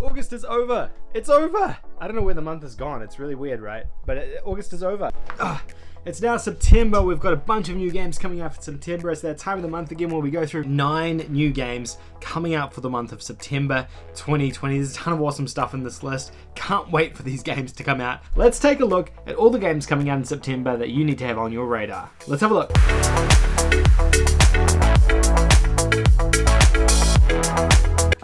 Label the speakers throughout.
Speaker 1: August is over. It's over. I don't know where the month has gone. It's really weird, right? But August is over. It's now September. We've got a bunch of new games coming out for September. It's that time of the month again where we go through 9 new games coming out for the month of September 2020. There's a ton of awesome stuff in this list. Can't wait for these games to come out. Let's take a look at all the games coming out in September that you need to have on your radar. Let's have a look.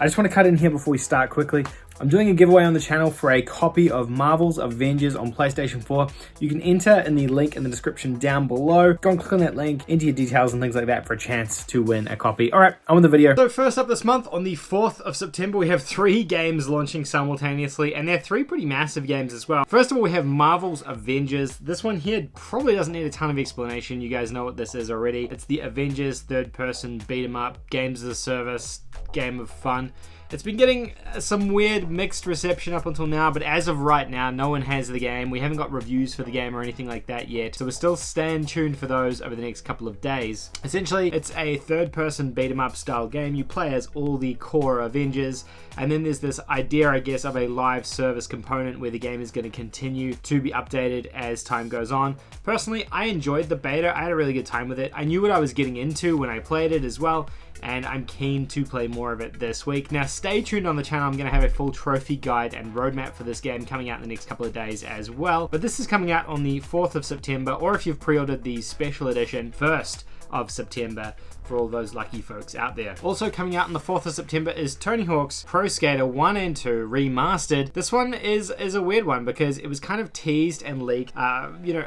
Speaker 1: I just want to cut in here before we start quickly. I'm doing a giveaway on the channel for a copy of Marvel's Avengers on PlayStation 4. You can enter in the link in the description down below. Go and click on that link, enter your details and things like that for a chance to win a copy. All right, on with the video. So first up this month, on the 4th of September, we have 3 games launching simultaneously, and they're 3 pretty massive games as well. First of all, we have Marvel's Avengers. This one here probably doesn't need a ton of explanation. You guys know what this is already. It's the Avengers third-person beat-em-up, games as a service, game of fun. It's been getting some weird mixed reception up until now, but as of right now, no one has the game. We haven't got reviews for the game or anything like that yet, so we're still staying tuned for those over the next couple of days. Essentially, it's a third-person beat-em-up style game. You play as all the core Avengers, and then there's this idea, I guess, of a live service component where the game is going to continue to be updated as time goes on. Personally, I enjoyed the beta. I had a really good time with it. I knew what I was getting into when I played it as well, and I'm keen to play more of it this week. Now stay tuned on the channel. I'm going to have a full trophy guide and roadmap for this game coming out in the next couple of days as well. But this is coming out on the 4th of September, or if you've pre-ordered the special edition, 1st of September, for all those lucky folks out there. Also coming out on the 4th of September is Tony Hawk's Pro Skater 1 and 2 Remastered. This one is a weird one because it was kind of teased and leaked,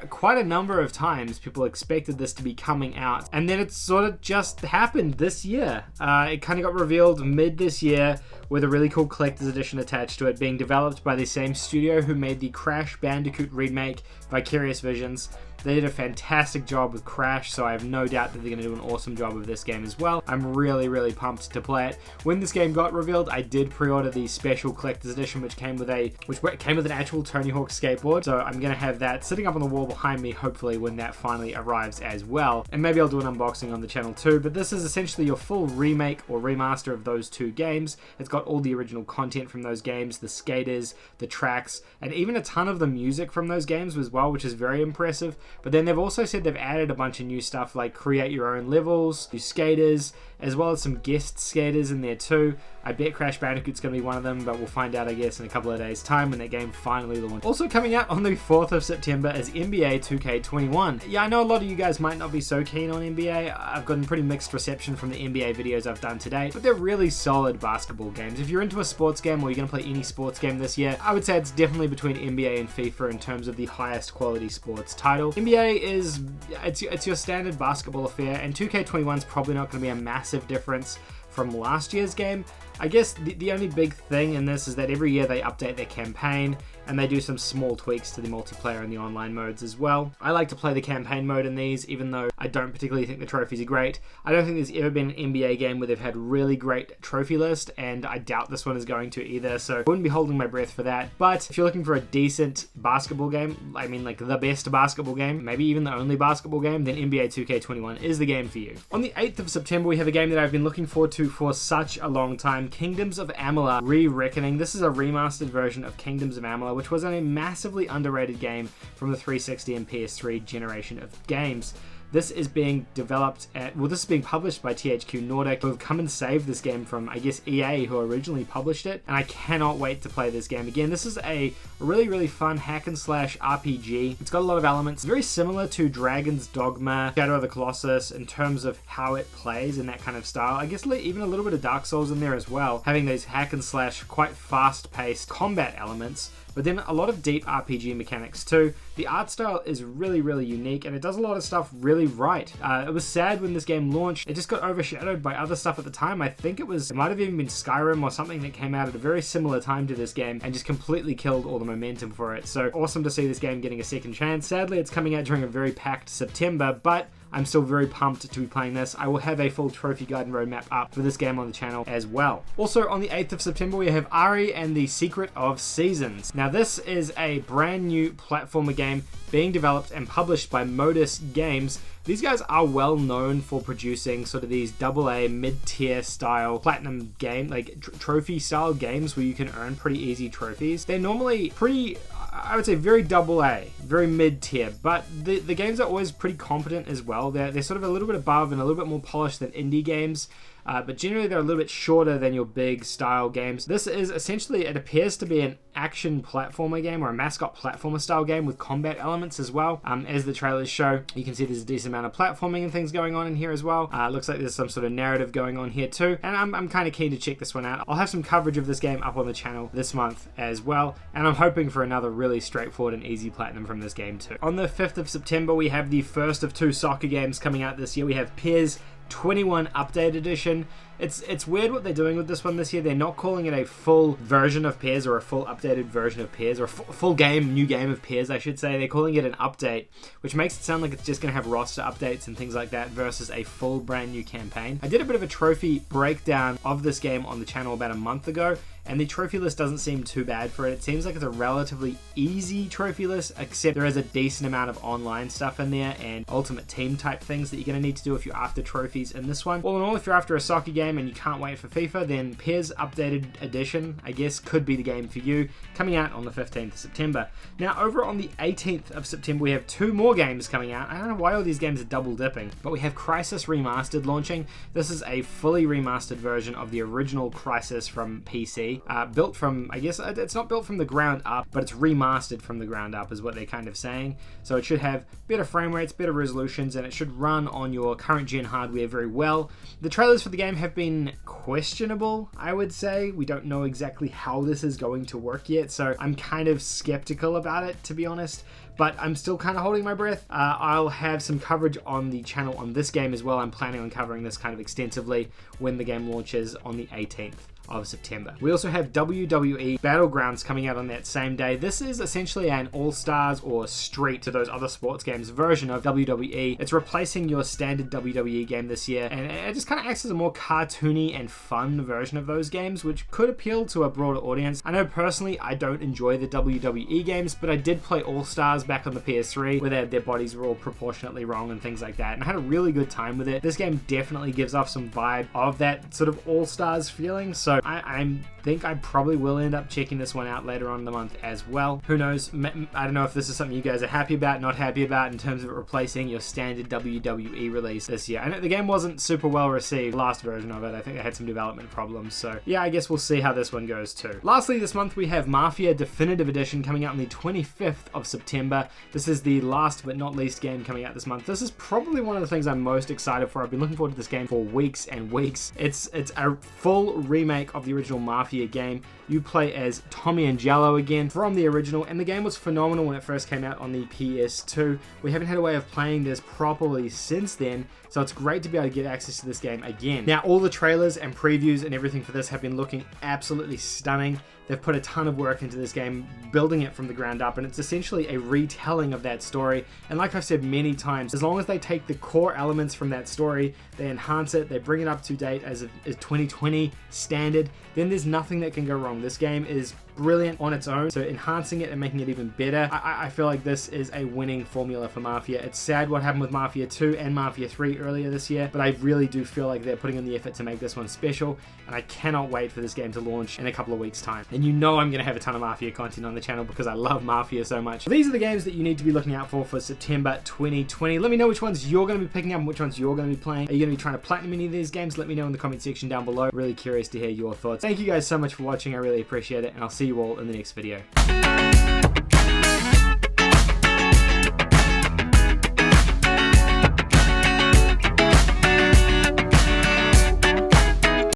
Speaker 1: quite a number of times. People expected this to be coming out, and then it sort of just happened this year. It kind of got revealed mid this year with a really cool collector's edition attached to it, being developed by the same studio who made the Crash Bandicoot remake, Vicarious Visions. They did a fantastic job with Crash, so I have no doubt that they're going to do an awesome job with this game as well. I'm really, really pumped to play it. When this game got revealed, I did pre-order the special collector's edition, which came with an actual Tony Hawk skateboard. So I'm going to have that sitting up on the wall behind me, hopefully, when that finally arrives as well. And maybe I'll do an unboxing on the channel too. But this is essentially your full remake or remaster of those 2 games. It's got all the original content from those games, the skaters, the tracks, and even a ton of the music from those games as well, which is very impressive. But then they've also said they've added a bunch of new stuff like create your own levels, new skaters, as well as some guest skaters in there too. I bet Crash Bandicoot's going to be one of them, but we'll find out, I guess, in a couple of days' time when that game finally launches. Also coming out on the 4th of September is NBA 2K21. Yeah, I know a lot of you guys might not be so keen on NBA. I've gotten pretty mixed reception from the NBA videos I've done today, but they're really solid basketball games. If you're into a sports game or you're going to play any sports game this year, I would say it's definitely between NBA and FIFA in terms of the highest quality sports title. NBA is, it's your standard basketball affair, and 2K21 is probably not going to be a massive difference from last year's game. I guess the only big thing in this is that every year they update their campaign and they do some small tweaks to the multiplayer and the online modes as well. I like to play the campaign mode in these, even though I don't particularly think the trophies are great. I don't think there's ever been an NBA game where they've had really great trophy list, and I doubt this one is going to either, so I wouldn't be holding my breath for that. But if you're looking for a decent basketball game, I mean like the best basketball game, maybe even the only basketball game, then NBA 2K21 is the game for you. On the 8th of September, we have a game that I've been looking forward to for such a long time, Kingdoms of Amalur ReReckoning. This is a remastered version of Kingdoms of Amalur, which was a massively underrated game from the 360 and PS3 generation of games. This is being developed this is being published by THQ Nordic, who have come and saved this game from, I guess, EA, who originally published it, and I cannot wait to play this game again. This is a really, really fun hack and slash RPG. It's got a lot of elements very similar to Dragon's Dogma, Shadow of the Colossus in terms of how it plays in that kind of style. I guess even a little bit of Dark Souls in there as well, having those hack and slash, quite fast-paced combat elements, but then a lot of deep RPG mechanics too. The art style is really, really unique, and it does a lot of stuff really right. It was sad when this game launched. It just got overshadowed by other stuff at the time. I think it might have even been Skyrim or something that came out at a very similar time to this game and just completely killed all the momentum for it. So awesome to see this game getting a second chance. Sadly, it's coming out during a very packed September, but I'm still very pumped to be playing this. I will have a full trophy guide and roadmap up for this game on the channel as well. Also on the 8th of September we have Ahri and the Secret of Seasons. Now this is a brand new platformer game being developed and published by Modus Games. These guys are well known for producing sort of these AA mid-tier style platinum game, like trophy style games where you can earn pretty easy trophies. They're normally pretty, I would say very AA, very mid-tier, but the games are always pretty competent as well. They're sort of a little bit above and a little bit more polished than indie games. But generally they're a little bit shorter than your big style games. This is essentially, it appears to be an action platformer game or a mascot platformer style game with combat elements as well. As the trailers show, you can see there's a decent amount of platforming and things going on in here as well. Looks like there's some sort of narrative going on here too, and I'm kind of keen to check this one out. I'll have some coverage of this game up on the channel this month as well, and I'm hoping for another really straightforward and easy platinum from this game too. On the 5th of September we have the first of 2 soccer games coming out this year. We have PS 21 Update Edition. It's weird what they're doing with this one this year. They're not calling it a full version of Pairs or a full updated version of Pairs or a full game, new game of Pairs, I should say. They're calling it an update, which makes it sound like it's just going to have roster updates and things like that versus a full brand new campaign. I did a bit of a trophy breakdown of this game on the channel about a month ago, and the trophy list doesn't seem too bad for it. It seems like it's a relatively easy trophy list, except there is a decent amount of online stuff in there and ultimate team type things that you're going to need to do if you're after trophies in this one. All in all, if you're after a soccer game and you can't wait for FIFA, then Pairs Updated Edition, I guess, could be the game for you, coming out on the 15th of September. Now, over on the 18th of September, we have 2 more games coming out. I don't know why all these games are double dipping, but we have Crysis Remastered launching. This is a fully remastered version of the original Crysis from PC. Built from, I guess, it's not built from the ground up, but it's remastered from the ground up is what they're kind of saying. So it should have better frame rates, better resolutions, and it should run on your current gen hardware very well. The trailers for the game have been questionable, I would say. We don't know exactly how this is going to work yet, so I'm kind of skeptical about it, to be honest. But I'm still kind of holding my breath. I'll have some coverage on the channel on this game as well. I'm planning on covering this kind of extensively when the game launches on the 18th of September. We also have WWE Battlegrounds coming out on that same day. This is essentially an All-Stars or Street to those other sports games version of WWE. It's replacing your standard WWE game this year, and it just kind of acts as a more cartoony and fun version of those games, which could appeal to a broader audience. I know personally I don't enjoy the WWE games, but I did play All-Stars back on the PS3 where their bodies were all proportionately wrong and things like that, and I had a really good time with it. This game definitely gives off some vibe of that sort of All-Stars feeling, so I think I probably will end up checking this one out later on in the month as well. Who knows? I don't know if this is something you guys are happy about, not happy about in terms of it replacing your standard WWE release this year. I know the game wasn't super well received, the last version of it. I think they had some development problems, so yeah, I guess we'll see how this one goes too. Lastly, this month we have Mafia Definitive Edition coming out on the 25th of September. This is the last but not least game coming out this month. This is probably one of the things I'm most excited for. I've been looking forward to this game for weeks and weeks. It's a full remake of the original Mafia game. You play as Tommy and Jello again from the original, and the game was phenomenal when it first came out on the PS2. We haven't had a way of playing this properly since then, so it's great to be able to get access to this game again. Now, all the trailers and previews and everything for this have been looking absolutely stunning. They've put a ton of work into this game, building it from the ground up, and it's essentially a retelling of that story. And like I've said many times, as long as they take the core elements from that story, they enhance it, they bring it up to date as a 2020 standard, then there's nothing that can go wrong. This game is brilliant on its own, so enhancing it and making it even better, I feel like this is a winning formula for Mafia. It's sad what happened with Mafia 2 and Mafia 3 earlier this year, but I really do feel like they're putting in the effort to make this one special, and I cannot wait for this game to launch in a couple of weeks' time. And you know I'm going to have a ton of Mafia content on the channel because I love Mafia so much. These are the games that you need to be looking out for September 2020. Let me know which ones you're going to be picking up and which ones you're going to be playing. Are you going to be trying to platinum any of these games? Let me know in the comment section down below. Really curious to hear your thoughts. Thank you guys so much for watching. I really appreciate it, and I'll see you all in the next video.